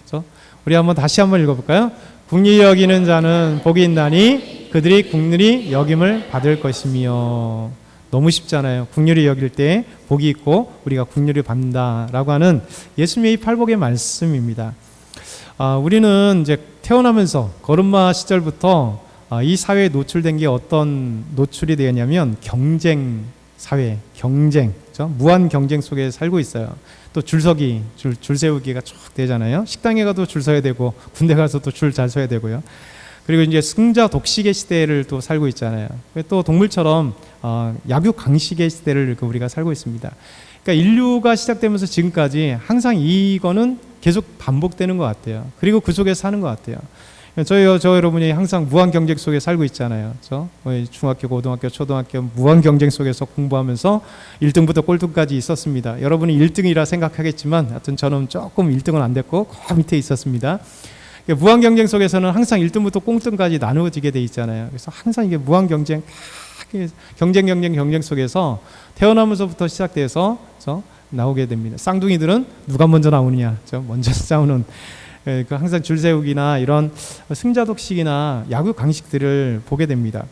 그렇죠? 우리 다시 한번 읽어볼까요? 긍휼히 여기는 자는 복이 있나니 그들이 긍휼히 여김을 받을 것이며. 너무 쉽잖아요. 긍휼히 여길 때 복이 있고 우리가 긍휼히 받는다라고 하는 예수님의 팔복의 말씀입니다. 우리는 이제 태어나면서 걸음마 시절부터 이 사회에 노출된 게 어떤 노출이 되었냐면 경쟁 사회, 경쟁, 그렇죠? 무한 경쟁 속에 살고 있어요. 또 줄서기, 줄 세우기가 쭉 되잖아요. 식당에 가도 줄 서야 되고 군대 가서도 줄 잘 서야 되고요. 그리고 이제 승자 독식의 시대를 또 살고 있잖아요. 또 동물처럼 약육 강식의 시대를 우리가 살고 있습니다. 그러니까 인류가 시작되면서 지금까지 항상 이거는 계속 반복되는 것 같아요. 그리고 그 속에 사는 것 같아요. 저 여러분이 항상 무한 경쟁 속에 살고 있잖아요. 그렇죠? 중학교, 고등학교, 초등학교 무한 경쟁 속에서 공부하면서 1등부터 꼴등까지 있었습니다. 여러분이 1등이라 생각하겠지만 하여튼 저는 조금 1등은 안 됐고 그 밑에 있었습니다. 무한 경쟁 속에서는 항상 1등부터 꽁등까지 나누어지게 돼 있잖아요. 그래서 항상 이게 무한 경쟁, 경쟁 속에서 태어나면서부터 시작돼서 나오게 됩니다. 쌍둥이들은 누가 먼저 나오느냐, 먼저 싸우는 항상 줄 세우기나 이런 승자독식이나 야구 강식들을 보게 됩니다.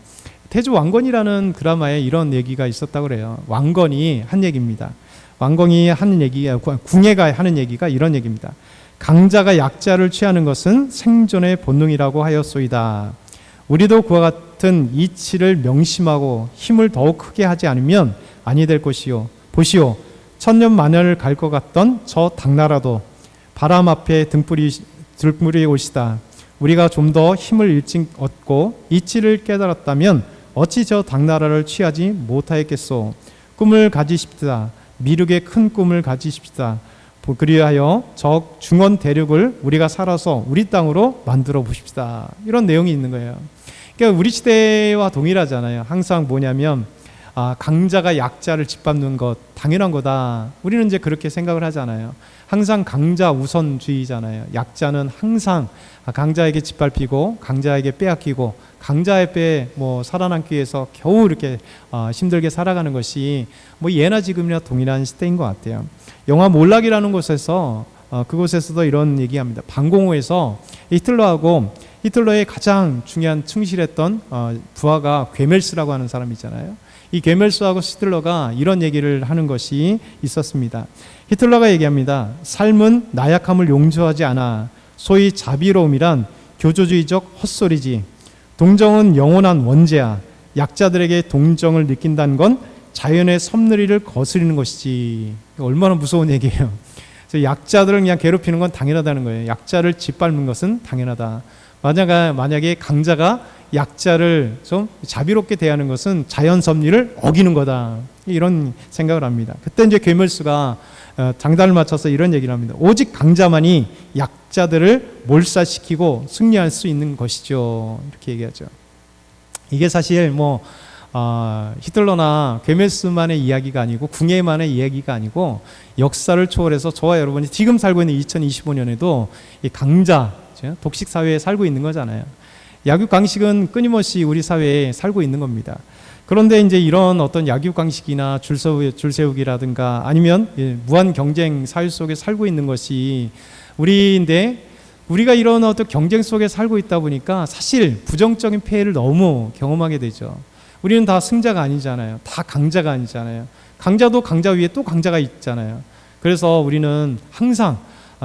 태조 왕건이라는 드라마에 이런 얘기가 있었다고 그래요. 왕건이 한 얘기입니다. 왕건이 하는 얘기가, 궁예가 하는 얘기가 이런 얘기입니다. 강자가 약자를 취하는 것은 생존의 본능이라고 하였소이다. 우리도 그와 같은 이치를 명심하고 힘을 더욱 크게 하지 않으면 아니 될 것이요. 보시오. 천년만년을 갈 것 같던 저 당나라도 바람 앞에 들뿌리 올시다. 우리가 좀 더 힘을 일찍 얻고 이치를 깨달았다면 어찌 저 당나라를 취하지 못하였겠소. 꿈을 가지십시다. 미륵의 큰 꿈을 가지십시다. 그리하여 저 중원 대륙을 우리가 살아서 우리 땅으로 만들어 보십시다. 이런 내용이 있는 거예요. 그러니까 우리 시대와 동일하잖아요. 항상 뭐냐면 강자가 약자를 짓밟는 것 당연한 거다. 우리는 이제 그렇게 생각을 하잖아요. 항상 강자 우선주의잖아요. 약자는 항상 강자에게 짓밟히고 강자에게 빼앗기고 강자의 배에 살아남기 위해서 겨우 이렇게 힘들게 살아가는 것이 예나 지금이나 동일한 시대인 것 같아요. 영화 몰락이라는 곳에서 그곳에서도 이런 얘기합니다. 방공호에서 히틀러의 가장 중요한 충실했던 부하가 괴멜스라고 하는 사람이 있잖아요. 이 괴멜스하고 히틀러가 이런 얘기를 하는 것이 있었습니다. 히틀러가 얘기합니다. 삶은 나약함을 용서하지 않아. 소위 자비로움이란 교조주의적 헛소리지. 동정은 영원한 원죄야. 약자들에게 동정을 느낀다는 건 자연의 섭리를 거스르는 것이지. 얼마나 무서운 얘기예요. 그래서 약자들을 그냥 괴롭히는 건 당연하다는 거예요. 약자를 짓밟는 것은 당연하다. 만약에 강자가 약자를 좀 자비롭게 대하는 것은 자연 섭리를 어기는 거다. 이런 생각을 합니다. 그때 이제 괴멜스가 장단을 맞춰서 이런 얘기를 합니다. 오직 강자만이 약자들을 몰살시키고 승리할 수 있는 것이죠. 이렇게 얘기하죠. 이게 사실 히틀러나 괴멜스만의 이야기가 아니고 궁예만의 이야기가 아니고 역사를 초월해서 저와 여러분이 지금 살고 있는 2025년에도 이 강자, 독식 사회에 살고 있는 거잖아요. 약육 강식은 끊임없이 우리 사회에 살고 있는 겁니다. 그런데 이제 이런 어떤 약육 강식이나 줄 세우기라든가 아니면 무한 경쟁 사회 속에 살고 있는 것이 우리인데 우리가 이런 어떤 경쟁 속에 살고 있다 보니까 사실 부정적인 폐해를 너무 경험하게 되죠. 우리는 다 승자가 아니잖아요. 다 강자가 아니잖아요. 강자도 강자 위에 또 강자가 있잖아요. 그래서 우리는 항상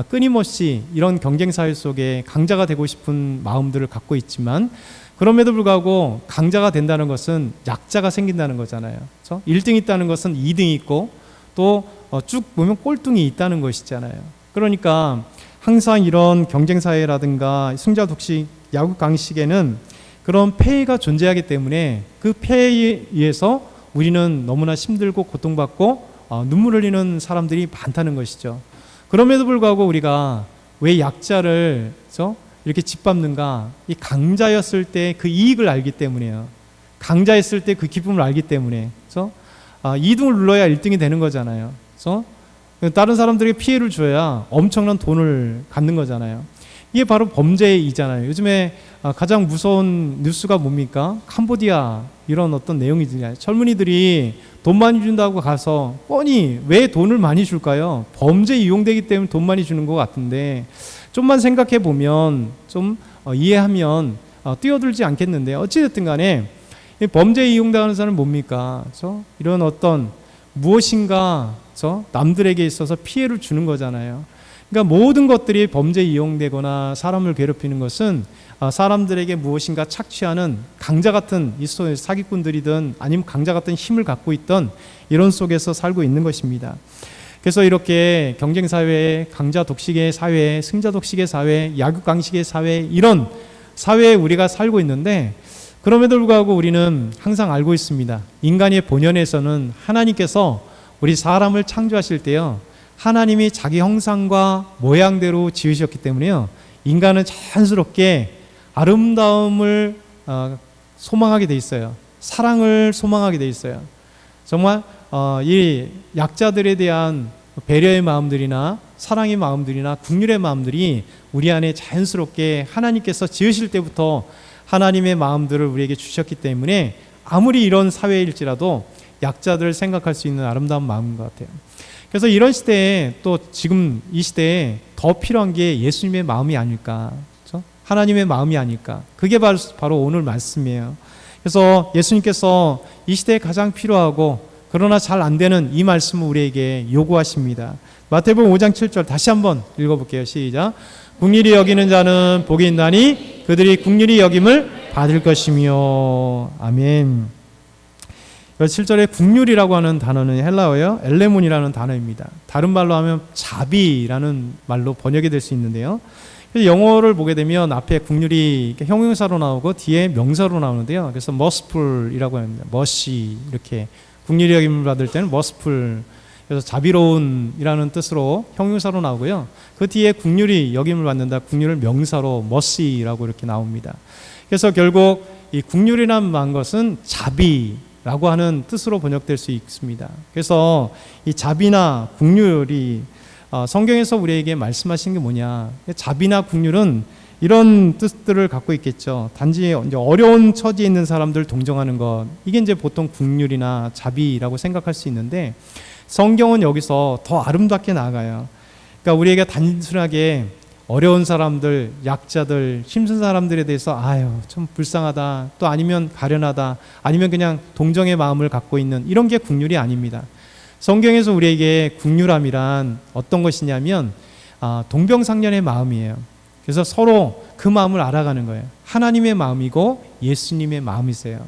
끊임없이 이런 경쟁사회 속에 강자가 되고 싶은 마음들을 갖고 있지만 그럼에도 불구하고 강자가 된다는 것은 약자가 생긴다는 거잖아요. 그렇죠? 1등이 있다는 것은 2등이 있고 또 쭉 보면 꼴등이 있다는 것이잖아요. 그러니까 항상 이런 경쟁사회라든가 승자독식, 야구 강식에는 그런 폐해가 존재하기 때문에 그 폐해에 의해서 우리는 너무나 힘들고 고통받고 눈물 흘리는 사람들이 많다는 것이죠. 그럼에도 불구하고 우리가 왜 약자를 이렇게 짓밟는가? 이 강자였을 때 그 이익을 알기 때문이에요. 강자였을 때 그 기쁨을 알기 때문에. 2등을 눌러야 1등이 되는 거잖아요. 다른 사람들에게 피해를 줘야 엄청난 돈을 갖는 거잖아요. 이게 바로 범죄이잖아요. 요즘에 가장 무서운 뉴스가 뭡니까? 캄보디아 이런 어떤 내용이잖아요. 젊은이들이 돈 많이 준다고 가서 뻔히 왜 돈을 많이 줄까요? 범죄에 이용되기 때문에 돈 많이 주는 것 같은데 좀만 생각해 보면 좀 이해하면 뛰어들지 않겠는데, 어찌됐든 간에 범죄에 이용당하는 사람은 뭡니까? 이런 어떤 무엇인가 남들에게 있어서 피해를 주는 거잖아요. 그러니까 모든 것들이 범죄에 이용되거나 사람을 괴롭히는 것은 사람들에게 무엇인가 착취하는 강자 같은 사기꾼들이든 아니면 강자 같은 힘을 갖고 있던 이런 속에서 살고 있는 것입니다. 그래서 이렇게 경쟁사회, 강자 독식의 사회, 승자 독식의 사회, 약육강식의 사회, 이런 사회에 우리가 살고 있는데, 그럼에도 불구하고 우리는 항상 알고 있습니다. 인간의 본연에서는 하나님께서 우리 사람을 창조하실 때요, 하나님이 자기 형상과 모양대로 지으셨기 때문에요, 인간은 자연스럽게 아름다움을 소망하게 돼 있어요. 사랑을 소망하게 돼 있어요. 정말 이 약자들에 대한 배려의 마음들이나 사랑의 마음들이나 긍휼의 마음들이 우리 안에 자연스럽게 하나님께서 지으실 때부터 하나님의 마음들을 우리에게 주셨기 때문에 아무리 이런 사회일지라도 약자들을 생각할 수 있는 아름다운 마음인 것 같아요. 그래서 이런 시대에, 또 지금 이 시대에 더 필요한 게 예수님의 마음이 아닐까, 그렇죠? 하나님의 마음이 아닐까. 그게 바로 오늘 말씀이에요. 그래서 예수님께서 이 시대에 가장 필요하고 그러나 잘 안 되는 이 말씀을 우리에게 요구하십니다. 마태복음 5장 7절 다시 한번 읽어볼게요. 시작. 긍휼히 여기는 자는 복이 있나니 그들이 긍휼히 여김을 받을 것이며. 아멘. 7절에 긍휼이라고 하는 단어는 헬라어예요. 엘레몬이라는 단어입니다. 다른 말로 하면 자비라는 말로 번역이 될 수 있는데요. 영어를 보게 되면 앞에 긍휼이 형용사로 나오고 뒤에 명사로 나오는데요. 그래서 merciful이라고 합니다. mercy, 이렇게 긍휼히 여김을 받을 때는 merciful, 그래서 자비로운이라는 뜻으로 형용사로 나오고요. 그 뒤에 긍휼히 여김을 받는다, 긍휼을 명사로 mercy라고 이렇게 나옵니다. 그래서 결국 이 긍휼이라는 것은 자비라고 하는 뜻으로 번역될 수 있습니다. 그래서 이 자비나 긍휼이 성경에서 우리에게 말씀하신 게 뭐냐, 자비나 긍휼은 이런 뜻들을 갖고 있겠죠. 단지 이제 어려운 처지에 있는 사람들 동정하는 것, 이게 이제 보통 긍휼이나 자비라고 생각할 수 있는데, 성경은 여기서 더 아름답게 나아가요. 그러니까 우리에게 단순하게 어려운 사람들, 약자들, 힘든 사람들에 대해서 아유 참 불쌍하다, 또 아니면 가련하다, 아니면 그냥 동정의 마음을 갖고 있는 이런 게 긍휼이 아닙니다. 성경에서 우리에게 긍휼함이란 어떤 것이냐면 동병상련의 마음이에요. 그래서 서로 그 마음을 알아가는 거예요. 하나님의 마음이고 예수님의 마음이세요.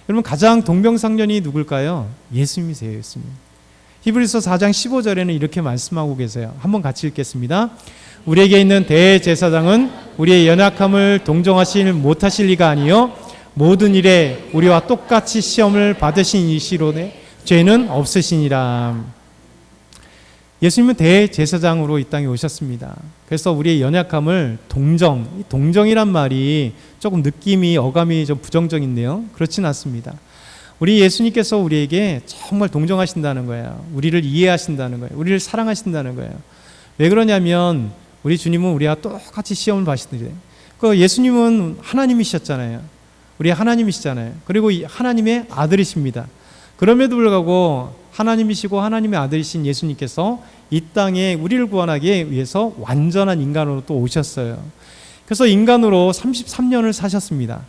여러분, 가장 동병상련이 누굴까요? 예수님이세요. 예수님. 히브리서 4장 15절에는 이렇게 말씀하고 계세요. 한번 같이 읽겠습니다. 우리에게 있는 대제사장은 우리의 연약함을 동정하지 못하실 리가 아니요 모든 일에 우리와 똑같이 시험을 받으신 이시로되 죄는 없으시니라. 예수님은 대제사장으로 이 땅에 오셨습니다. 그래서 우리의 연약함을 동정이란 말이 조금 느낌이, 어감이 좀 부정적인데요, 그렇진 않습니다. 우리 예수님께서 우리에게 정말 동정하신다는 거예요. 우리를 이해하신다는 거예요. 우리를 사랑하신다는 거예요. 왜 그러냐면 우리 주님은 우리와 똑같이 시험을 받으시는데, 그 예수님은 하나님이셨잖아요. 우리 하나님이시잖아요. 그리고 하나님의 아들이십니다. 그럼에도 불구하고 하나님이시고 하나님의 아들이신 예수님께서 이 땅에 우리를 구원하기 위해서 완전한 인간으로 또 오셨어요. 그래서 인간으로 33년을 사셨습니다.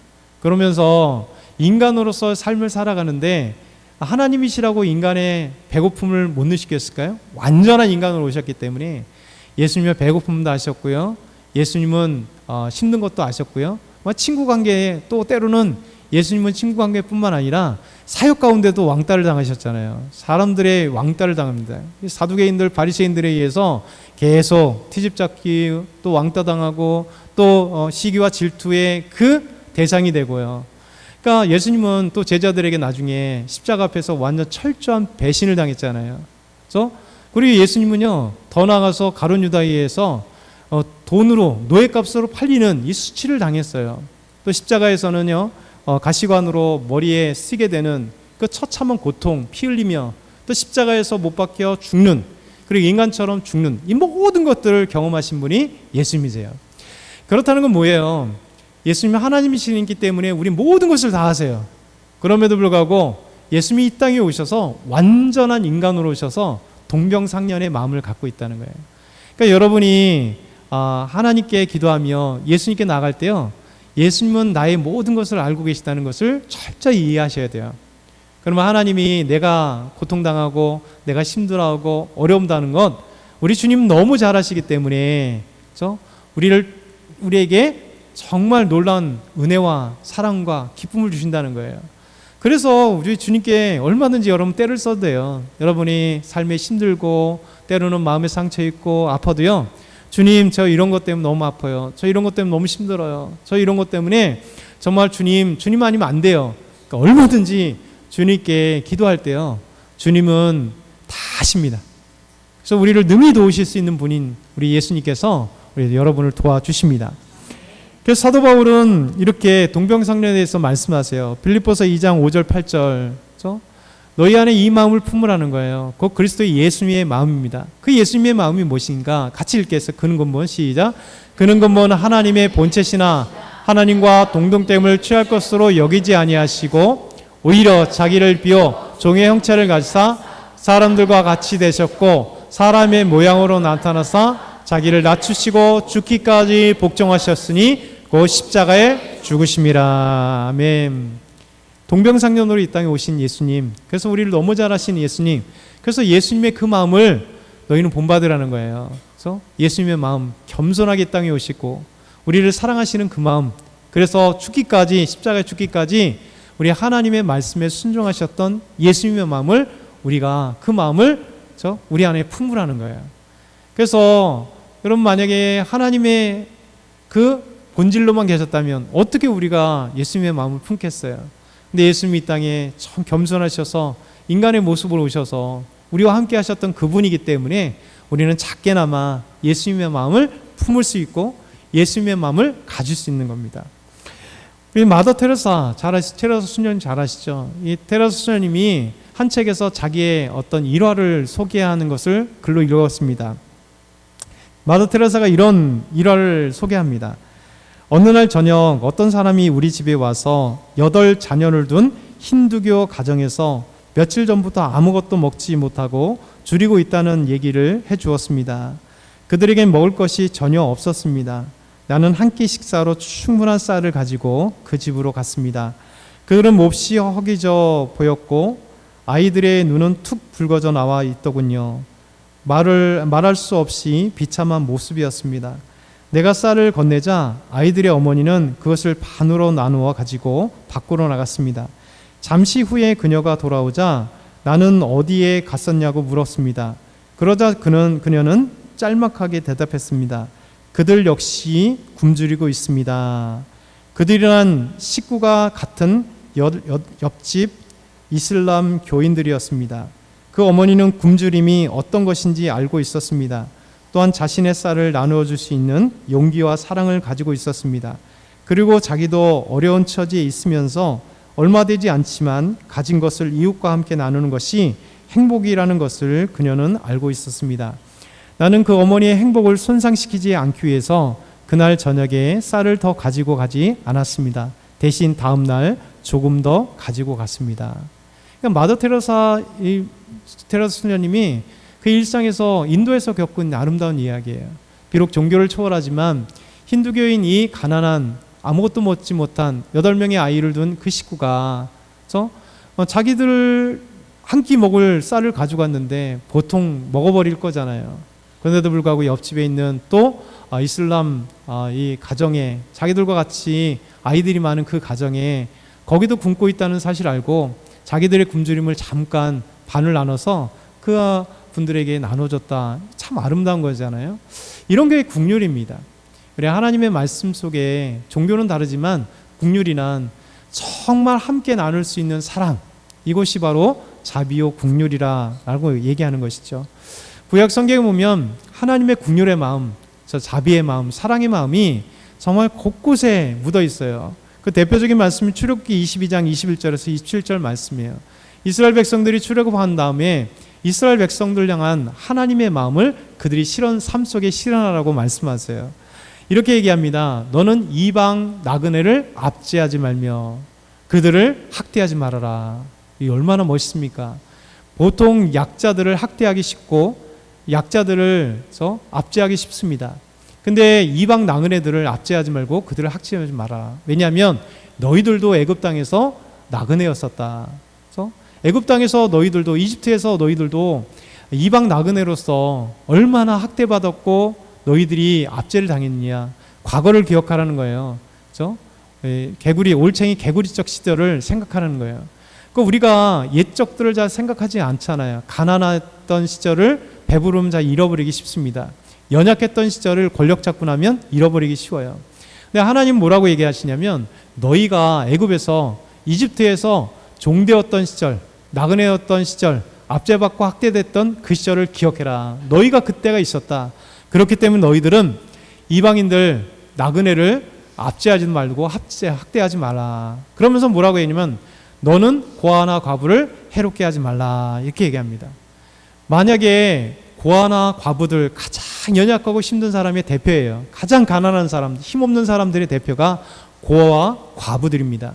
그러면서 인간으로서 삶을 살아가는데 하나님이시라고 인간의 배고픔을 못 느끼셨을까요? 완전한 인간으로 오셨기 때문에 예수님은 배고픔도 아셨고요, 예수님은 힘든 것도 아셨고요, 친구 관계에 또 때로는 예수님은 친구 관계뿐만 아니라 사역 가운데도 왕따를 당하셨잖아요. 사람들의 왕따를 당합니다. 사두개인들, 바리새인들에 의해서 계속 트집잡기, 또 왕따 당하고, 또 시기와 질투의 그 대상이 되고요. 그러니까 예수님은 또 제자들에게 나중에 십자가 앞에서 완전 철저한 배신을 당했잖아요. 그렇죠? 그리고 예수님은요, 더 나아가서 가룟 유다에 의해서 돈으로, 노예값으로 팔리는 이 수치를 당했어요. 또 십자가에서는요, 가시관으로 머리에 쓰게 되는 그 처참한 고통, 피 흘리며 또 십자가에서 못 박혀 죽는, 그리고 인간처럼 죽는 이 모든 것들을 경험하신 분이 예수님이세요. 그렇다는 건 뭐예요? 예수님이 하나님이시기 때문에 우리 모든 것을 다 하세요. 그럼에도 불구하고 예수님이 이 땅에 오셔서 완전한 인간으로 오셔서 동병상련의 마음을 갖고 있다는 거예요. 그러니까 여러분이 하나님께 기도하며 예수님께 나갈 때요, 예수님은 나의 모든 것을 알고 계시다는 것을 철저히 이해하셔야 돼요. 그러면 하나님이 내가 고통당하고 내가 힘들어하고 어려움다는 것, 우리 주님 너무 잘 아시기 때문에 우리에게 정말 놀라운 은혜와 사랑과 기쁨을 주신다는 거예요. 그래서 우리 주님께 얼마든지 여러분 때를 써도 돼요. 여러분이 삶에 힘들고 때로는 마음에 상처 있고 아파도요, 주님, 저 이런 것 때문에 너무 아파요. 저 이런 것 때문에 너무 힘들어요. 저 이런 것 때문에 정말 주님 아니면 안 돼요. 그러니까 얼마든지 주님께 기도할 때요, 주님은 다 아십니다. 그래서 우리를 능히 도우실 수 있는 분인 우리 예수님께서 우리 여러분을 도와주십니다. 그래서 사도 바울은 이렇게 동병상련에 대해서 말씀하세요. 빌립보서 2장 5절 8절, 너희 안에 이 마음을 품으라는 거예요. 그 그리스도의 예수님의 마음입니다. 그 예수님의 마음이 무엇인가? 같이 읽겠어요. 그는 근본, 시작. 그는 근본 하나님의 본체시나 하나님과 동등됨을 취할 것으로 여기지 아니하시고 오히려 자기를 비워 종의 형체를 가지사 사람들과 같이 되셨고 사람의 모양으로 나타나사 자기를 낮추시고 죽기까지 복종하셨으니 그 십자가에 죽으심이라. 아멘. 동병상련으로 이 땅에 오신 예수님, 그래서 우리를 너무 잘 아시는 예수님, 그래서 예수님의 그 마음을 너희는 본받으라는 거예요. 그래서 예수님의 마음, 겸손하게 이 땅에 오시고 우리를 사랑하시는 그 마음, 그래서 죽기까지, 십자가에 죽기까지 우리 하나님의 말씀에 순종하셨던 예수님의 마음을 우리가 그 마음을 우리 안에 품으라는 거예요. 그래서 여러분, 만약에 하나님의 그 본질로만 계셨다면 어떻게 우리가 예수님의 마음을 품겠어요? 근데 예수님이 이 땅에 참 겸손하셔서 인간의 모습으로 오셔서 우리와 함께 하셨던 그분이기 때문에 우리는 작게나마 예수님의 마음을 품을 수 있고 예수님의 마음을 가질 수 있는 겁니다. 우리 마더 테레사 수녀님 잘 아시죠? 이 테레사 수녀님이 한 책에서 자기의 어떤 일화를 소개하는 것을 글로 읽었습니다. 마더 테레사가 이런 일화를 소개합니다. 어느 날 저녁 어떤 사람이 우리 집에 와서 8자녀를 둔 힌두교 가정에서 며칠 전부터 아무것도 먹지 못하고 줄이고 있다는 얘기를 해주었습니다. 그들에겐 먹을 것이 전혀 없었습니다. 나는 한 끼 식사로 충분한 쌀을 가지고 그 집으로 갔습니다. 그들은 몹시 허기져 보였고 아이들의 눈은 툭 붉어져 나와 있더군요. 말할 수 없이 비참한 모습이었습니다. 내가 쌀을 건네자 아이들의 어머니는 그것을 반으로 나누어 가지고 밖으로 나갔습니다. 잠시 후에 그녀가 돌아오자 나는 어디에 갔었냐고 물었습니다. 그러자 그녀는 짤막하게 대답했습니다. 그들 역시 굶주리고 있습니다. 그들이란 식구가 같은 옆집 이슬람 교인들이었습니다. 그 어머니는 굶주림이 어떤 것인지 알고 있었습니다. 또한 자신의 쌀을 나누어 줄 수 있는 용기와 사랑을 가지고 있었습니다. 그리고 자기도 어려운 처지에 있으면서 얼마 되지 않지만 가진 것을 이웃과 함께 나누는 것이 행복이라는 것을 그녀는 알고 있었습니다. 나는 그 어머니의 행복을 손상시키지 않기 위해서 그날 저녁에 쌀을 더 가지고 가지 않았습니다. 대신 다음 날 조금 더 가지고 갔습니다. 그러니까 마더 테레사 수녀님이 그 일상에서 인도에서 겪은 아름다운 이야기예요. 비록 종교를 초월하지만 힌두교인 이 가난한 아무것도 먹지 못한 8명의 아이를 둔 그 식구가 자기들 한 끼 먹을 쌀을 가져갔는데 보통 먹어버릴 거잖아요. 그런데도 불구하고 옆집에 있는 또 이슬람 이 가정에 자기들과 같이 아이들이 많은 그 가정에 거기도 굶고 있다는 사실을 알고 자기들의 굶주림을 잠깐 반을 나눠서 그 분들에게 나눠줬다. 참 아름다운 거잖아요. 이런 게 국률입니다. 우리 하나님의 말씀 속에 종교는 다르지만 국률이란 정말 함께 나눌 수 있는 사랑, 이것이 바로 자비요 국률이라고 얘기하는 것이죠. 구약 성경에 보면 하나님의 국률의 마음, 저 자비의 마음, 사랑의 마음이 정말 곳곳에 묻어 있어요. 그 대표적인 말씀이 출애굽기 22장 21절에서 27절 말씀이에요. 이스라엘 백성들이 출애굽한 다음에 이스라엘 백성들 향한 하나님의 마음을 그들이 삶 속에 실현하라고 말씀하세요. 이렇게 얘기합니다. 너는 이방 나그네를 압제하지 말며 그들을 학대하지 말아라. 이 얼마나 멋있습니까? 보통 약자들을 학대하기 쉽고 약자들을 압제하기 쉽습니다. 근데 이방 나그네들을 압제하지 말고 그들을 학대하지 마라. 왜냐하면 너희들도 애굽 땅에서 나그네였었다. 그래서 애굽 땅에서 너희들도, 이집트에서 너희들도 이방 나그네로서 얼마나 학대받았고 너희들이 압제를 당했느냐. 과거를 기억하라는 거예요. 그렇죠? 개구리, 올챙이 개구리적 시절을 생각하는 거예요. 그 우리가 옛적들을 잘 생각하지 않잖아요. 가난했던 시절을 배부르면 잘 잃어버리기 쉽습니다. 연약했던 시절을 권력 잡고 나면 잃어버리기 쉬워요. 근데 하나님 뭐라고 얘기하시냐면 너희가 애굽에서, 이집트에서 종되었던 시절, 나그네였던 시절, 압제받고 학대됐던 그 시절을 기억해라. 너희가 그때가 있었다. 그렇기 때문에 너희들은 이방인들, 나그네를 압제하지 말고 학대하지 말라. 그러면서 뭐라고 했냐면 너는 고아나 과부를 해롭게 하지 말라. 이렇게 얘기합니다. 만약에 고아나 과부들, 가장 연약하고 힘든 사람의 대표예요. 가장 가난한 사람, 힘없는 사람들의 대표가 고아와 과부들입니다.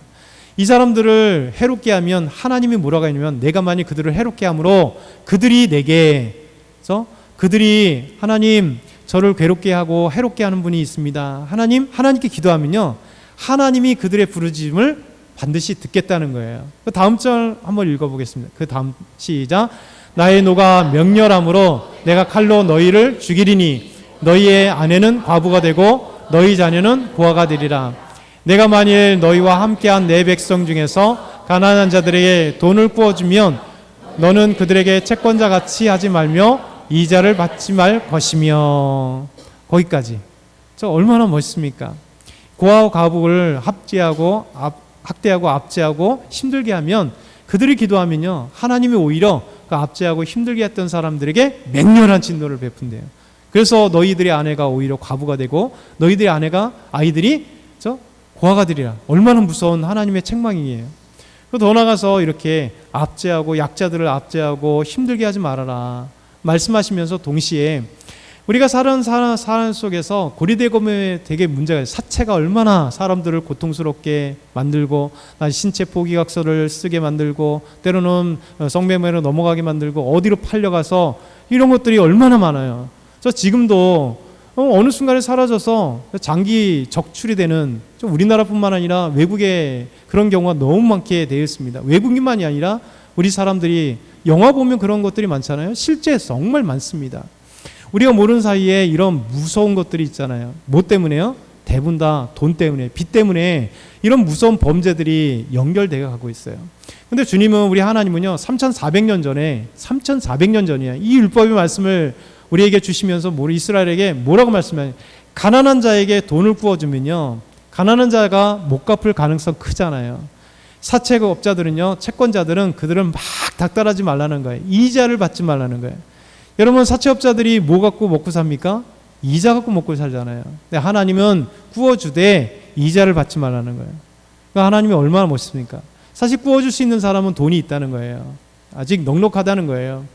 이 사람들을 해롭게 하면 하나님이 뭐라고 하냐면 내가 만약 그들을 해롭게 함으로 그들이 내게, 그래서 그들이 하나님 저를 괴롭게 하고 해롭게 하는 분이 있습니다. 하나님께 기도하면요, 하나님이 그들의 부르짖음을 반드시 듣겠다는 거예요. 그 다음 절 한번 읽어보겠습니다. 그 다음 시작. 나의 노가 맹렬함으로 내가 칼로 너희를 죽이리니 너희의 아내는 과부가 되고 너희 자녀는 고아가 되리라. 내가 만일 너희와 함께한 내 백성 중에서 가난한 자들에게 돈을 구워주면 너는 그들에게 채권자 같이 하지 말며 이자를 받지 말 것이며. 거기까지. 저 얼마나 멋있습니까? 고아와 과부를 학대하고 압제하고 힘들게 하면, 그들이 기도하면요, 하나님이 오히려 그 압제하고 힘들게 했던 사람들에게 맹렬한 진노를 베푼대요. 그래서 너희들의 아내가 오히려 과부가 되고 너희들의 아이들이 고아가 되리라. 얼마나 무서운 하나님의 책망이에요. 더 나아가서 이렇게 압제하고 약자들을 압제하고 힘들게 하지 말아라 말씀하시면서 동시에 우리가 사는 삶 속에서 고리대금에 되게 문제가 있어요. 사체가 얼마나 사람들을 고통스럽게 만들고 신체 포기각서를 쓰게 만들고 때로는 성매매로 넘어가게 만들고 어디로 팔려가서 이런 것들이 얼마나 많아요. 저 지금도 어느 순간에 사라져서 장기 적출이 되는, 우리나라뿐만 아니라 외국에 그런 경우가 너무 많게 되어 있습니다. 외국인만이 아니라 우리 사람들이 영화 보면 그런 것들이 많잖아요. 실제 정말 많습니다. 우리가 모르는 사이에 이런 무서운 것들이 있잖아요. 뭐 때문에요? 대부분 다 돈 때문에, 빚 때문에 이런 무서운 범죄들이 연결되어 가고 있어요. 근데 주님은, 우리 하나님은요, 3,400년 전이에요. 이 율법의 말씀을 우리에게 주시면서 이스라엘에게 뭐라고 말씀하냐? 가난한 자에게 돈을 구워주면요, 가난한 자가 못 갚을 가능성 크잖아요. 사채업자들은요, 채권자들은 그들은 막 닥달하지 말라는 거예요. 이자를 받지 말라는 거예요. 여러분, 사채업자들이 뭐 갖고 먹고 삽니까? 이자 갖고 먹고 살잖아요. 근데 하나님은 구워주되 이자를 받지 말라는 거예요. 그러니까 하나님이 얼마나 멋있습니까? 사실 구워줄 수 있는 사람은 돈이 있다는 거예요. 아직 넉넉하다는 거예요.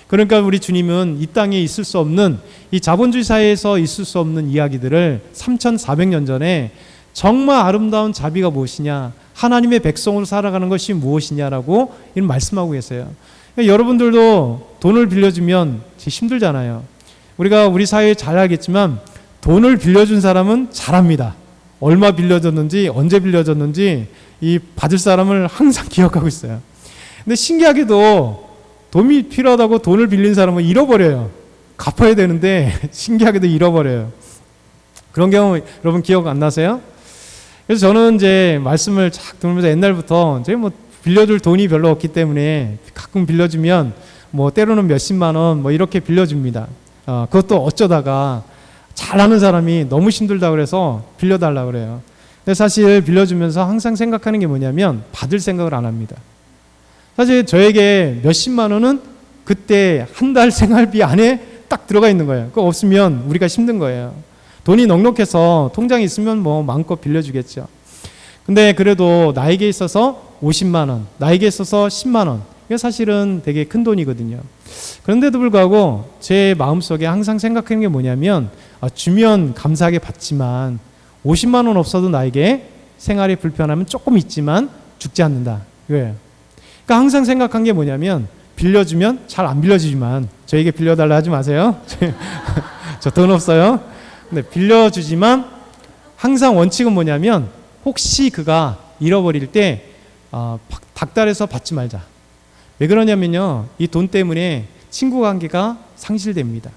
그러니까 우리 주님은 이 땅에 있을 수 없는, 이 자본주의 사회에서 있을 수 없는 이야기들을 3,400년 전에 정말 아름다운 자비가 무엇이냐, 하나님의 백성으로 살아가는 것이 무엇이냐라고 이런 말씀하고 계세요. 그러니까 여러분들도 돈을 빌려주면 힘들잖아요. 우리가 우리 사회에 잘 알겠지만 돈을 빌려준 사람은 잘합니다. 얼마 빌려줬는지, 언제 빌려줬는지 이 받을 사람을 항상 기억하고 있어요. 근데 신기하게도 돈이 필요하다고 돈을 빌린 사람은 잃어버려요. 갚아야 되는데 신기하게도 잃어버려요. 그런 경우 여러분 기억 안 나세요? 그래서 저는 이제 말씀을 쫙 들으면서 옛날부터 제가 빌려줄 돈이 별로 없기 때문에 가끔 빌려주면 때로는 몇십만 원 이렇게 빌려줍니다. 그것도 어쩌다가 잘하는 사람이 너무 힘들다 그래서 빌려달라 그래요. 근데 사실 빌려주면서 항상 생각하는 게 뭐냐면 받을 생각을 안 합니다. 사실 저에게 몇십만 원은 그때 한 달 생활비 안에 딱 들어가 있는 거예요. 그거 없으면 우리가 힘든 거예요. 돈이 넉넉해서 통장에 있으면 마음껏 빌려주겠죠. 근데 그래도 나에게 있어서 50만 원, 나에게 있어서 10만 원, 이게 사실은 되게 큰 돈이거든요. 그런데도 불구하고 제 마음속에 항상 생각하는 게 뭐냐면, 주면 감사하게 받지만 50만 원 없어도 나에게 생활이 불편하면 조금 있지만 죽지 않는다. 이거예요. 그러니까 항상 생각한 게 뭐냐면, 빌려주면 잘 안 빌려주지만 저에게 빌려달라 하지 마세요. 저 돈 없어요. 네, 빌려주지만 항상 원칙은 뭐냐면 혹시 그가 잃어버릴 때 닥달해서 받지 말자. 왜 그러냐면요, 이 돈 때문에 친구 관계가 상실됩니다.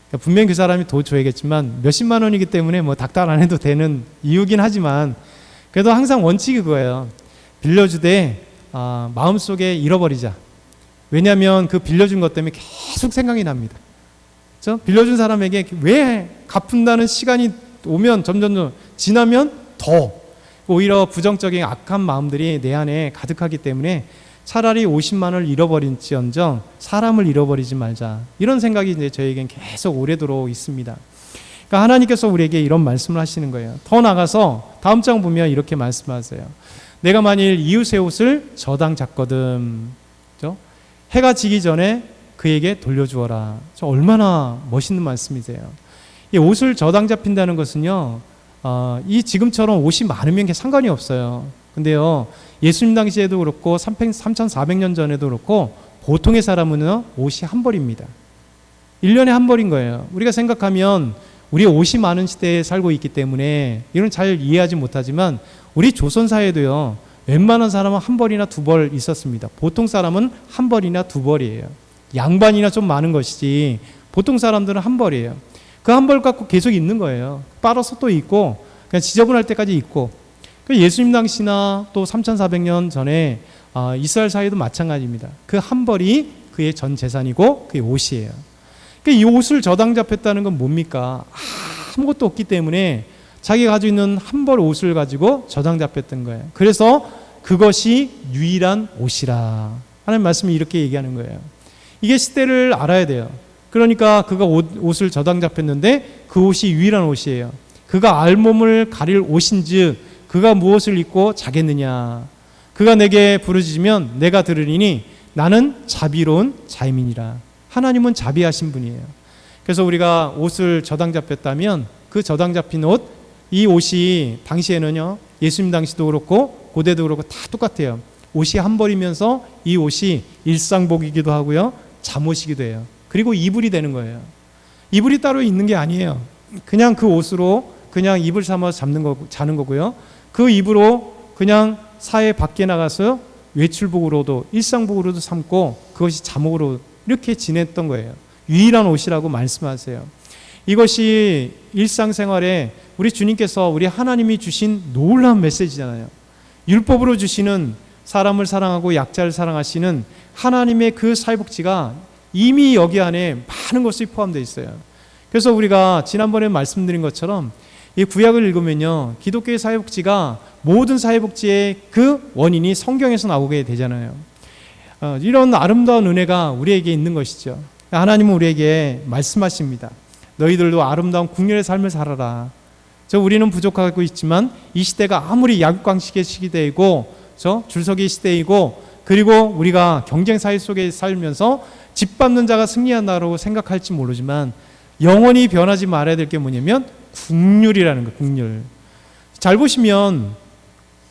그러니까 분명히 그 사람이 돈 줘야겠지만 몇십만 원이기 때문에 뭐 닥달 안 해도 되는 이유긴 하지만 그래도 항상 원칙이 그거예요. 빌려주되 마음속에 잃어버리자. 왜냐하면 그 빌려준 것 때문에 계속 생각이 납니다. 그렇죠? 빌려준 사람에게 왜 갚는다는 시간이 오면 점점 지나면 더 오히려 부정적인 악한 마음들이 내 안에 가득하기 때문에 차라리 50만 원을 잃어버린지언정 사람을 잃어버리지 말자. 이런 생각이 이제 저에겐 계속 오래도록 있습니다. 그러니까 하나님께서 우리에게 이런 말씀을 하시는 거예요. 더 나가서 다음 장 보면 이렇게 말씀하세요. 내가 만일 이웃의 옷을 저당 잡거든, 그렇죠? 해가 지기 전에 그에게 돌려주어라. 저 얼마나 멋있는 말씀이세요. 이 옷을 저당 잡힌다는 것은요, 이 지금처럼 옷이 많으면 상관이 없어요. 근데요, 예수님 당시에도 그렇고 3,400년 전에도 그렇고 보통의 사람은요, 옷이 한 벌입니다. 1년에 한 벌인 거예요. 우리가 생각하면 우리 옷이 많은 시대에 살고 있기 때문에 이건 잘 이해하지 못하지만 우리 조선 사회도요, 웬만한 사람은 한 벌이나 두 벌 있었습니다. 보통 사람은 한 벌이나 두 벌이에요. 양반이나 좀 많은 것이지 보통 사람들은 한 벌이에요. 그 한 벌 갖고 계속 입는 거예요. 빨아서 또 입고 그냥 지저분할 때까지 입고. 예수님 당시나 또 3,400년 전에 이스라엘 사회도 마찬가지입니다. 그 한 벌이 그의 전 재산이고 그의 옷이에요. 이 옷을 저당 잡혔다는 건 뭡니까? 아무것도 없기 때문에 자기가 가지고 있는 한 벌 옷을 가지고 저당 잡혔던 거예요. 그래서 그것이 유일한 옷이라. 하나님 말씀이 이렇게 얘기하는 거예요. 이게 시대를 알아야 돼요. 그러니까 그가 옷을 저당 잡혔는데 그 옷이 유일한 옷이에요. 그가 알몸을 가릴 옷인즉 그가 무엇을 입고 자겠느냐. 그가 내게 부르짖으면 내가 들으리니 나는 자비로운 자임이니라. 하나님은 자비하신 분이에요. 그래서 우리가 옷을 저당 잡혔다면 그 저당 잡힌 옷, 이 옷이 당시에는요, 예수님 당시도 그렇고 고대도 그렇고 다 똑같아요. 옷이 한 벌이면서 이 옷이 일상복이기도 하고요, 잠옷이기도 해요. 그리고 이불이 되는 거예요. 이불이 따로 있는 게 아니에요. 그냥 그 옷으로 그냥 이불 삼아서 자는 거고요. 그 이불로 그냥 사회 밖에 나가서 외출복으로도 일상복으로도 삼고 그것이 잠옷으로 이렇게 지냈던 거예요. 유일한 옷이라고 말씀하세요. 이것이 일상생활에 우리 주님께서 우리 하나님이 주신 놀라운 메시지잖아요. 율법으로 주시는 사람을 사랑하고 약자를 사랑하시는 하나님의 그 사회복지가 이미 여기 안에 많은 것이 포함되어 있어요. 그래서 우리가 지난번에 말씀드린 것처럼 이 구약을 읽으면요, 기독교의 사회복지가 모든 사회복지의 그 원인이 성경에서 나오게 되잖아요. 이런 아름다운 은혜가 우리에게 있는 것이죠. 하나님은 우리에게 말씀하십니다. 너희들도 아름다운 국률의 삶을 살아라. 우리는 부족하고 있지만 이 시대가 아무리 약육강식의 시대이고 줄서기 시대이고 그리고 우리가 경쟁 사회 속에 살면서 짓밟는 자가 승리한다고 생각할지 모르지만 영원히 변하지 말아야 될 게 뭐냐면 국률이라는 거예요. 국률. 잘 보시면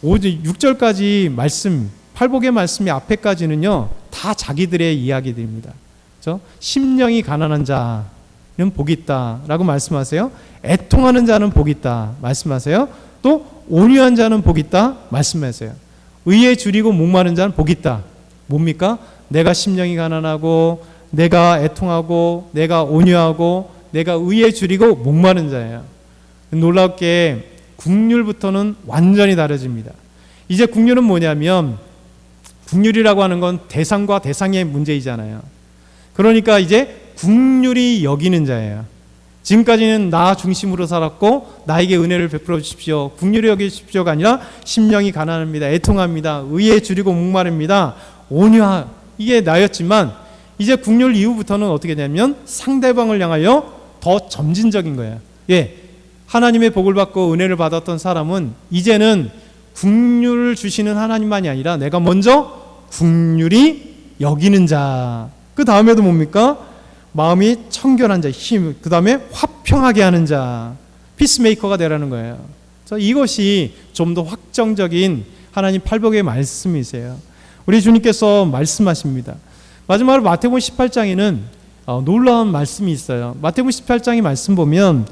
6절까지 말씀, 팔복의 말씀이 앞에까지는요, 다 자기들의 이야기들입니다. 심령이 가난한 자는 복이 있다라고 말씀하세요. 애통하는 자는 복이 있다 말씀하세요. 또 온유한 자는 복이 있다 말씀하세요. 의에 줄이고 목마른 자는 복이 있다. 뭡니까? 내가 심령이 가난하고 내가 애통하고 내가 온유하고 내가 의에 줄이고 목마른 자예요. 놀랍게 국률부터는 완전히 다르집니다. 이제 국률은 뭐냐면, 국률이라고 하는 건 대상과 대상의 문제이잖아요. 그러니까 이제 국률이 여기는 자예요. 지금까지는 나 중심으로 살았고 나에게 은혜를 베풀어 주십시오, 국률이 여겨 주십시오가 아니라 심령이 가난합니다, 애통합니다, 의에 줄이고 목마릅니다, 온유하, 이게 나였지만 이제 국률 이후부터는 어떻게 되냐면 상대방을 향하여 더 점진적인 거예요. 하나님의 복을 받고 은혜를 받았던 사람은 이제는 국률을 주시는 하나님만이 아니라 내가 먼저 국률이 여기는 자, 그 다음에도 뭡니까? 마음이 청결한 자, 힘, 그 다음에 화평하게 하는 자, 피스메이커가 되라는 거예요. 이것이 좀 더 확정적인 하나님 팔복의 말씀이세요. 우리 주님께서 말씀하십니다. 마지막으로 마태복음 18장에는 놀라운 말씀이 있어요. 마태복음 18장의 말씀 보면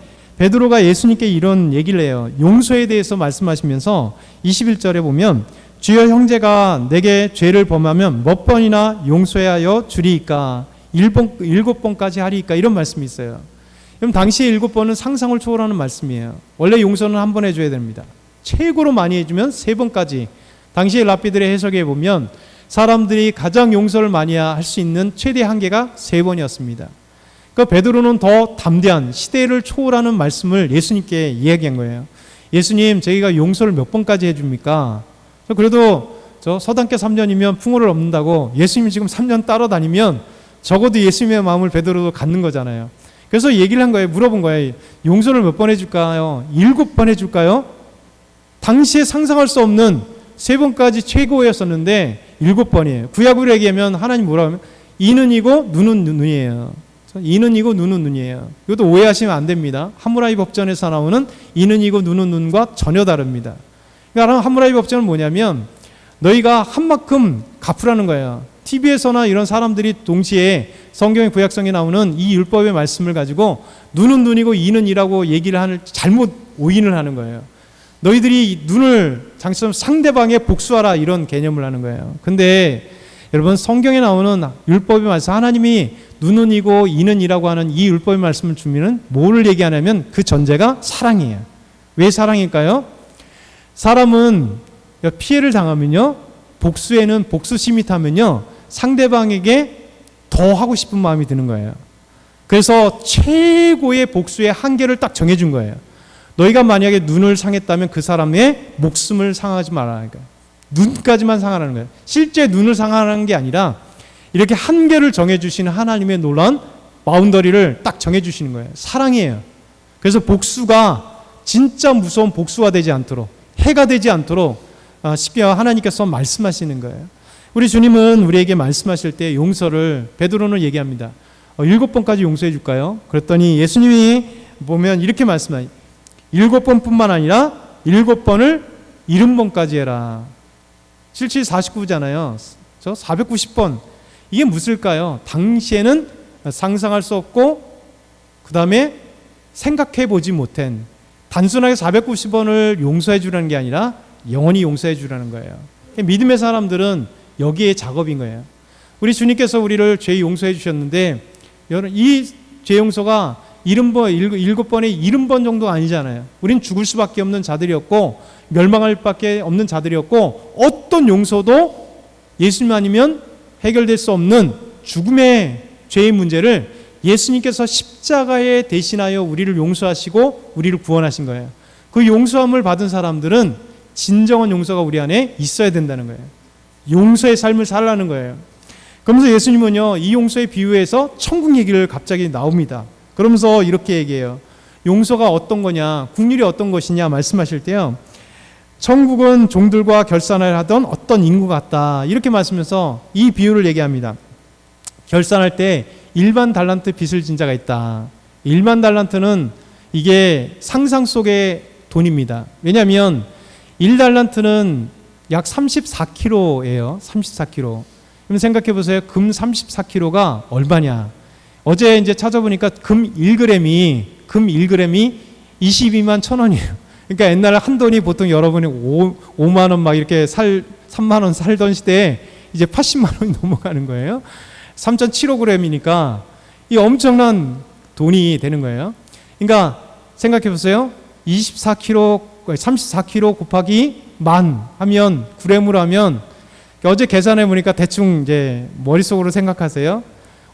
베드로가 예수님께 이런 얘기를 해요. 용서에 대해서 말씀하시면서 21절에 보면 주여 형제가 내게 죄를 범하면 몇 번이나 용서하여 주리이까? 7번까지 하리이까? 이런 말씀이 있어요. 그럼 당시에 7번은 상상을 초월하는 말씀이에요. 원래 용서는 한 번 해줘야 됩니다. 최고로 많이 해주면 3번까지. 당시에 랍비들의 해석에 보면 사람들이 가장 용서를 많이 할 수 있는 최대 한계가 3번이었습니다. 그러니까 베드로는 더 담대한 시대를 초월하는 말씀을 예수님께 이야기한 거예요. 예수님, 저희가 용서를 몇 번까지 해줍니까? 그래도 저 서당계 3년이면 풍요를 얻는다고 예수님이 지금 3년 따라다니면 적어도 예수님의 마음을 베드로도 갖는 거잖아요. 그래서 얘기를 한 거예요. 물어본 거예요. 용서를 몇 번 해줄까요? 7번 해줄까요? 당시에 상상할 수 없는 3번까지 최고였었는데 7번이에요. 구약으로 얘기하면 하나님 뭐라고 하면 이는 이고 눈은 눈이에요. 이는 이고 눈은 눈이에요. 이것도 오해하시면 안 됩니다. 하무라비 법전에서 나오는 이는 이고 눈은 눈과 전혀 다릅니다. 그러니까 하무라비 법전은 뭐냐면 너희가 한 만큼 갚으라는 거예요. TV에서나 이런 사람들이 동시에 성경의 구약성에 나오는 이 율법의 말씀을 가지고 눈은 눈이고 이는 이라고 얘기를 하는 잘못 오인을 하는 거예요. 너희들이 눈을 장처럼 상대방에 복수하라 이런 개념을 하는 거예요. 근데 여러분 성경에 나오는 율법의 말씀 하나님이 눈은 이고 이는 이라고 하는 이 율법의 말씀을 주면은 뭐를 얘기하냐면 그 전제가 사랑이에요. 왜 사랑일까요? 사람은 피해를 당하면요 복수에는 복수심이 타면요 상대방에게 더 하고 싶은 마음이 드는 거예요. 그래서 최고의 복수의 한계를 딱 정해준 거예요. 너희가 만약에 눈을 상했다면 그 사람의 목숨을 상하지 말라는 거예요. 눈까지만 상하라는 거예요. 실제 눈을 상하는 게 아니라 이렇게 한계를 정해주시는 하나님의 놀라운 바운더리를 딱 정해주시는 거예요. 사랑이에요. 그래서 복수가 진짜 무서운 복수가 되지 않도록 해가 되지 않도록 쉽게 하나님께서 말씀하시는 거예요. 우리 주님은 우리에게 말씀하실 때 용서를 베드로는 얘기합니다. 7번까지 용서해 줄까요? 그랬더니 예수님이 보면 이렇게 말씀해요. 7번뿐만 아니라 7번을 70번까지 해라. 77, 49잖아요. 저 490번. 이게 무엇일까요? 당시에는 상상할 수 없고 그 다음에 생각해 보지 못한 단순하게 490번을 용서해 주라는 게 아니라 영원히 용서해 주라는 거예요. 믿음의 사람들은 여기에 작업인 거예요. 우리 주님께서 우리를 죄 용서해 주셨는데 이 죄 용서가 7번에 70번 정도 아니잖아요. 우린 죽을 수밖에 없는 자들이었고 멸망할 밖에 없는 자들이었고 어떤 용서도 예수님 아니면 해결될 수 없는 죽음의 죄의 문제를 예수님께서 십자가에 대신하여 우리를 용서하시고 우리를 구원하신 거예요. 그 용서함을 받은 사람들은 진정한 용서가 우리 안에 있어야 된다는 거예요. 용서의 삶을 살라는 거예요. 그러면서 예수님은요 이 용서의 비유에서 천국 얘기를 갑자기 나옵니다. 그러면서 이렇게 얘기해요. 용서가 어떤 거냐, 국률이 어떤 것이냐 말씀하실 때요. 천국은 종들과 결산을 하던 어떤 인구 같다. 이렇게 말씀하면서 이 비유를 얘기합니다. 결산할 때 1만 달란트 빚을 진 자가 있다. 1만 달란트는 이게 상상 속의 돈입니다. 왜냐하면 1달란트는 약 34kg예요. 34kg. 그럼 생각해 보세요. 금 34kg가 얼마냐? 어제 이제 찾아보니까 금 1g이 22만 1,000원이에요. 그러니까 옛날에 한 돈이 보통 여러분이 5만 원 막 이렇게 3만 원 살던 시대에 이제 80만 원이 넘어가는 거예요. 3,700g이니까 이 엄청난 돈이 되는 거예요. 그러니까 생각해 보세요. 34kg 곱하기 만 하면 9g으로 하면 어제 계산해 보니까 대충 이제 머릿속으로 생각하세요.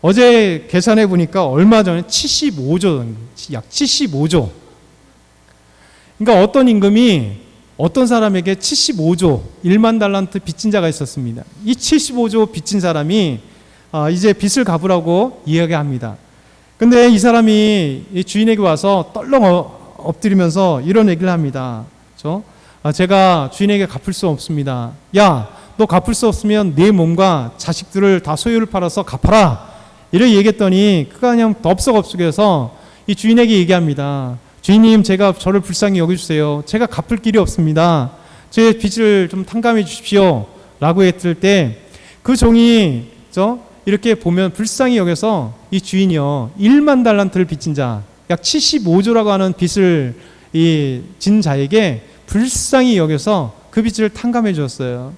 어제 계산해 보니까 얼마 전에 75조, 약 75조. 그러니까 어떤 임금이 어떤 사람에게 75조, 1만 달란트 빚진 자가 있었습니다. 이 75조 빚진 사람이 이제 빚을 갚으라고 이야기합니다. 근데 이 사람이 주인에게 와서 떨렁 엎드리면서 이런 얘기를 합니다. 제가 주인에게 갚을 수 없습니다. 야, 너 갚을 수 없으면 내 몸과 자식들을 다 소유를 팔아서 갚아라. 이렇게 얘기했더니 그가 그냥 덥석없석해서 이 주인에게 얘기합니다. 주인님, 제가 저를 불쌍히 여겨주세요. 제가 갚을 길이 없습니다. 제 빚을 좀 탕감해 주십시오. 라고 했을 때 그 종이 이렇게 보면 불쌍히 여겨서 이 주인이요 1만 달란트를 빚진 자 약 75조라고 하는 빚을 진 자에게 불쌍히 여겨서 그 빚을 탕감해 주었어요.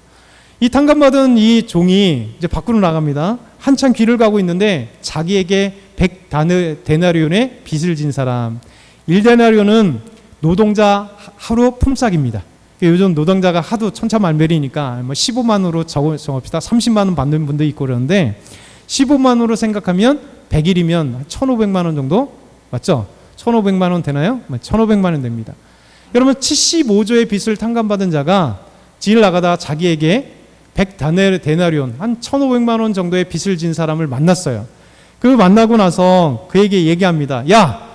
이 탕감받은 이 종이 이제 밖으로 나갑니다. 한참 길을 가고 있는데 자기에게 100데나리온의 빚을 진 사람. 1데나리온은 노동자 하루 품삯입니다. 요즘 노동자가 하도 천차만별이니까 15만 원으로 정합시다. 30만 원 받는 분도 있고 그러는데 15만 원으로 생각하면 100일이면 1,500만 원 정도 맞죠? 1,500만 원 되나요? 1,500만 원 됩니다. 여러분 75조의 빚을 탕감받은 자가 길 나가다 자기에게 100데나리온 한 1,500만 원 정도의 빚을 진 사람을 만났어요. 그 만나고 나서 그에게 얘기합니다. 야,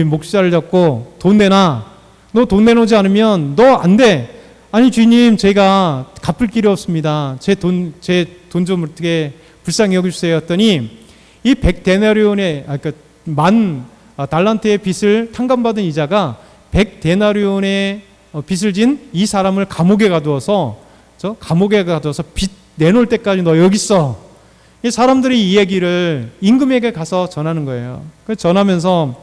목자를 잡고 돈 내놔. 너 돈 내놓지 않으면 너 안 돼. 아니 주인님, 제가 갚을 길이 없습니다. 제 돈 좀 어떻게 불쌍히 여겨주세요 했더니 이 100데나리온의 그러니까 만 달란트의 빚을 탕감받은 이자가 100데나리온의 빚을 진 이 사람을 감옥에 가두어서 빚 내놓을 때까지 너 여기 있어. 이 사람들이 이 얘기를 임금에게 가서 전하는 거예요. 그 전하면서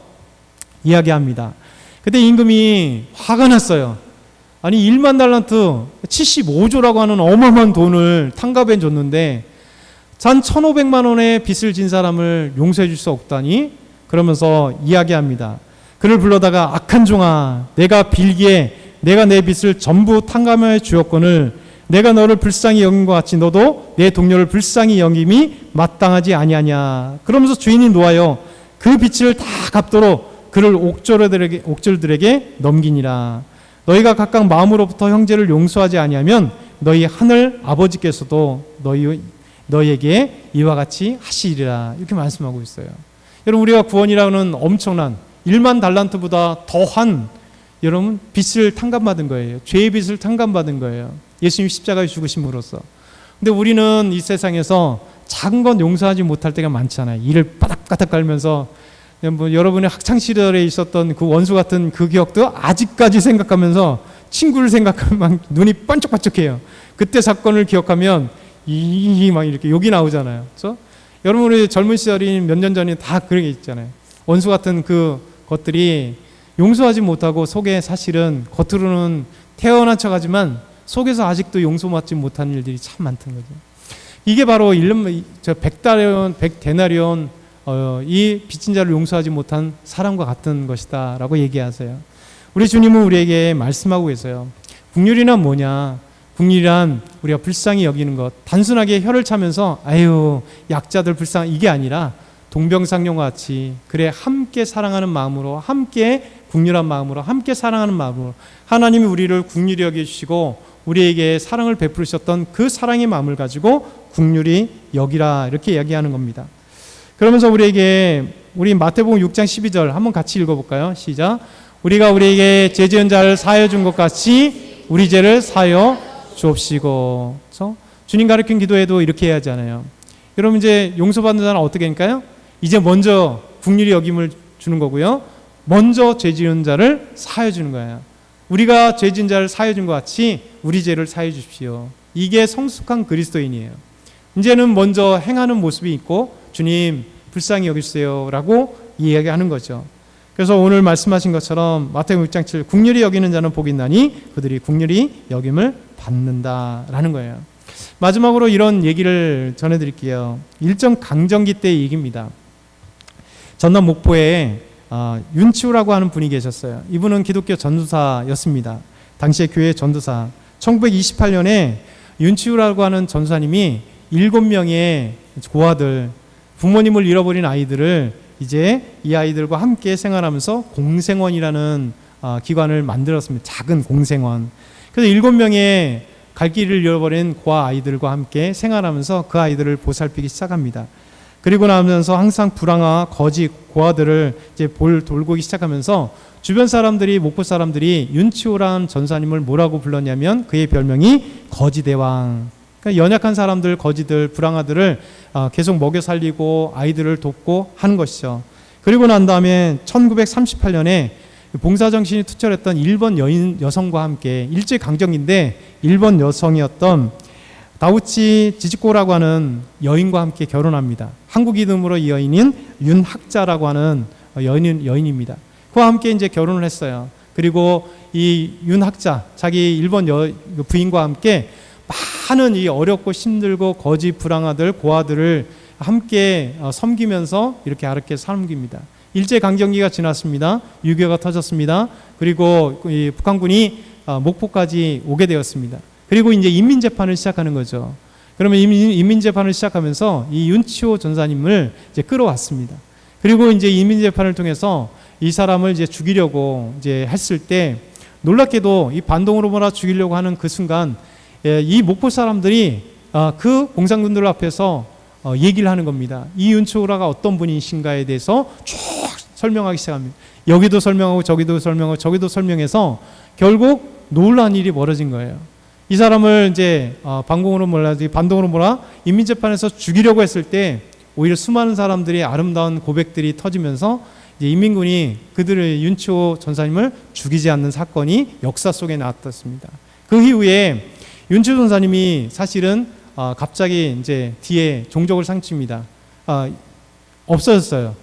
이야기합니다. 그때 임금이 화가 났어요. 아니 1만 달란트 75조라고 하는 어마어마한 돈을 탕감해 줬는데 단 1,500만 원의 빚을 진 사람을 용서해 줄 수 없다니 그러면서 이야기합니다. 그를 불러다가 악한 종아, 내가 빌기에 내가 내 빚을 전부 탕감해 주었거늘 내가 너를 불쌍히 여긴 것 같이 너도 내 동료를 불쌍히 여김이 마땅하지 아니하냐. 그러면서 주인이 노하여 그 빚을 다 갚도록 그를 옥졸들에게 넘기니라. 너희가 각각 마음으로부터 형제를 용서하지 아니하면 너희 하늘 아버지께서도 너희에게 이와 같이 하시리라. 이렇게 말씀하고 있어요. 여러분 우리가 구원이라는 엄청난 1만 달란트보다 더한 여러분 빚을 탕감받은 거예요. 죄의 빚을 탕감받은 거예요. 예수님 십자가에 죽으심으로써. 근데 우리는 이 세상에서 작은 건 용서하지 못할 때가 많잖아요. 이를 바닥바닥 갈면서 여러분의 학창시절에 있었던 그 원수 같은 그 기억도 아직까지 생각하면서 친구를 생각하면 눈이 반짝반짝해요. 그때 사건을 기억하면 막 이렇게 욕이 나오잖아요. 그렇죠? 여러분 우리 젊은 시절이 몇 년 전에 다 그런 게 있잖아요. 원수 같은 그 것들이 용서하지 못하고 속에 사실은 겉으로는 태어난 척하지만 속에서 아직도 용서받지 못한 일들이 참 많다는 거죠. 이게 바로 100데나리온 이 빚진 자를 용서하지 못한 사람과 같은 것이다 라고 얘기하세요. 우리 주님은 우리에게 말씀하고 계세요. 긍휼이란 뭐냐? 긍휼이란 우리가 불쌍히 여기는 것. 단순하게 혀를 차면서 아유 약자들 불쌍 이게 아니라 동병상련과 같이 그래 함께 사랑하는 마음으로 함께 긍휼한 마음으로 함께 사랑하는 마음으로 하나님이 우리를 긍휼히 여기시고 우리에게 사랑을 베푸셨던 그 사랑의 마음을 가지고 긍휼히 여기라 이렇게 이야기하는 겁니다. 그러면서 우리 마태복음 6장 12절 한번 같이 읽어볼까요? 시작. 우리가 우리에게 죄 지은 자를 사하여 준 것 같이 우리 죄를 사하여 주옵시고. 그래서 주님 가르친 기도에도 이렇게 해야 하잖아요. 여러분 이제 용서받는 자는 어떻게 할까요? 이제 먼저 긍휼히 여김을 주는 거고요. 먼저 죄 지은 자를 사하여 주는 거예요. 우리가 죄 지은 자를 사하여 준 것 같이 우리 죄를 사하여 주십시오. 이게 성숙한 그리스도인이에요. 이제는 먼저 행하는 모습이 있고 주님 불쌍히 여기주세요 라고 이야기하는 거죠. 그래서 오늘 말씀하신 것처럼 마태복음 6장 7 긍휼히 여기는 자는 복이 있나니 그들이 긍휼히 여김을 받는다라는 거예요. 마지막으로 이런 얘기를 전해드릴게요. 일정 강점기 때의 얘기입니다. 전남 목포에 윤치우라고 하는 분이 계셨어요. 이분은 기독교 전도사였습니다. 당시에 교회 전도사. 1928년에 윤치우라고 하는 전도사님이 7명의 고아들, 부모님을 잃어버린 아이들을 이제 이 아이들과 함께 생활하면서 공생원이라는 기관을 만들었습니다. 작은 공생원. 그래서 7명의 갈 길을 잃어버린 고아 아이들과 함께 생활하면서 그 아이들을 보살피기 시작합니다. 그리고 나면서 항상 불황아 거지 고아들을 이제 돌보기 시작하면서 주변 사람들이 목포 사람들이 윤치호라는 전사님을 뭐라고 불렀냐면 그의 별명이 거지대왕. 그러니까 연약한 사람들, 거지들, 불황아들을 계속 먹여 살리고 아이들을 돕고 하는 것이죠. 그리고 난 다음에 1938년에 봉사정신이 투철했던 일본 여성과 함께 일제강점기인데 일본 여성이었던 다우치 지지코라고 하는 여인과 함께 결혼합니다. 한국 이름으로 이 여인인 윤학자라고 하는 여인입니다. 그와 함께 이제 결혼을 했어요. 그리고 이 윤학자, 자기 일본 부인과 함께 많은 이 어렵고 힘들고 거지 불황아들, 고아들을 함께 섬기면서 이렇게 섬깁니다. 일제강점기가 지났습니다. 6.25가 터졌습니다. 그리고 이 북한군이 목포까지 오게 되었습니다. 그리고 이제 인민재판을 시작하는 거죠. 그러면 인민재판을 시작하면서 이 윤치호 전사님을 이제 끌어왔습니다. 그리고 이제 인민재판을 통해서 이 사람을 이제 죽이려고 이제 했을 때 놀랍게도 이 반동으로 몰아 죽이려고 하는 그 순간 이 목포 사람들이 그 공산군들 앞에서 얘기를 하는 겁니다. 이 윤치호라가 어떤 분이신가에 대해서 쭉 설명하기 시작합니다. 여기도 설명하고 저기도 설명하고 저기도 설명해서 결국 놀라운 일이 벌어진 거예요. 이 사람을 이제 반동으로 몰아 인민재판에서 죽이려고 했을 때 오히려 수많은 사람들이 아름다운 고백들이 터지면서 이제 인민군이 그들의 윤치호 전사님을 죽이지 않는 사건이 역사 속에 나왔습니다. 그 이후에 윤치호 전사님이 사실은 갑자기 이제 뒤에 종족을 상칩니다. 없어졌어요.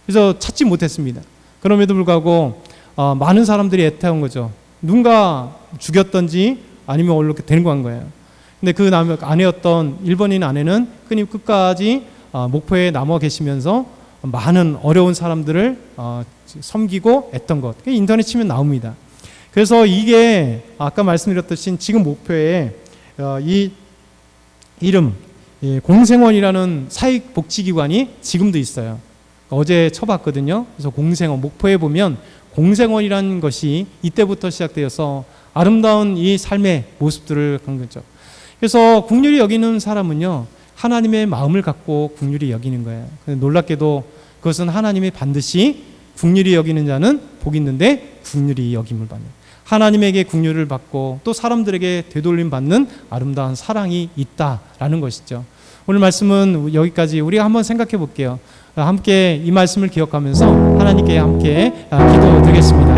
그래서 찾지 못했습니다. 그럼에도 불구하고 많은 사람들이 애태운 거죠. 누군가 죽였던지 아니면 이렇게 데리고 간 거예요. 근데 그 아내였던 일본인 아내는 끝까지 목포에 남아 계시면서 많은 어려운 사람들을 섬기고 애던 것. 인터넷 치면 나옵니다. 그래서 이게 아까 말씀드렸듯이 지금 목포에 이 이름 공생원이라는 사익복지기관이 지금도 있어요. 어제 쳐봤거든요. 그래서 공생원, 목포에 보면 공생원이라는 것이 이때부터 시작되어서 아름다운 이 삶의 모습들을 간 거죠. 그래서 국률이 여기는 사람은요, 하나님의 마음을 갖고 국률이 여기는 거예요. 놀랍게도 그것은 하나님이 반드시 국률이 여기는 자는 복이 있는데 국률이 여김을 받는, 하나님에게 국률을 받고 또 사람들에게 되돌림 받는 아름다운 사랑이 있다라는 것이죠. 오늘 말씀은 여기까지 우리가 한번 생각해 볼게요. 함께 이 말씀을 기억하면서 하나님께 함께 기도드리겠습니다.